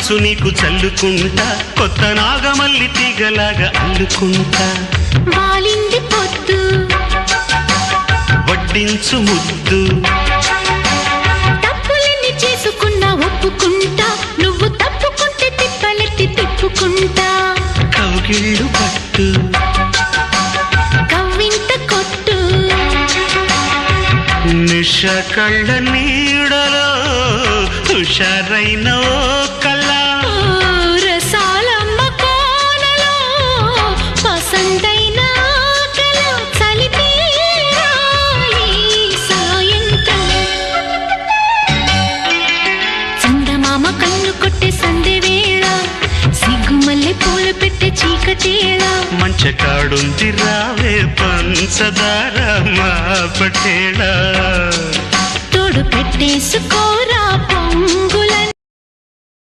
మనసు నీకు చల్లుకుంటా కొత్త నాగమల్లి తీగలాగా అల్లుకుంటా వాలింది పొద్దు వడ్డించు ముద్దు తప్పులన్నీ చేసుకున్నా ఒప్పుకుంటా నువ్వు తప్పుకుంటే తిప్పలెత్తి తిప్పుకుంటా కౌగిళ్ళు పట్టు కవ్వింత కొట్టు నిష కళ్ళ నీడలో హుషారైన ఓ కళ రసాలమ్మ కోనలో పసందైన కళ చలిపేరాలి సాయంత్రం చందమామ కన్ను కొట్టే సందె వేళ సిగ్గుమల్లె పూలు పెట్టే చీకటేళ మంచకాడుంది రావే పంచదార మా పటేళ తోడు పెట్టేసుకో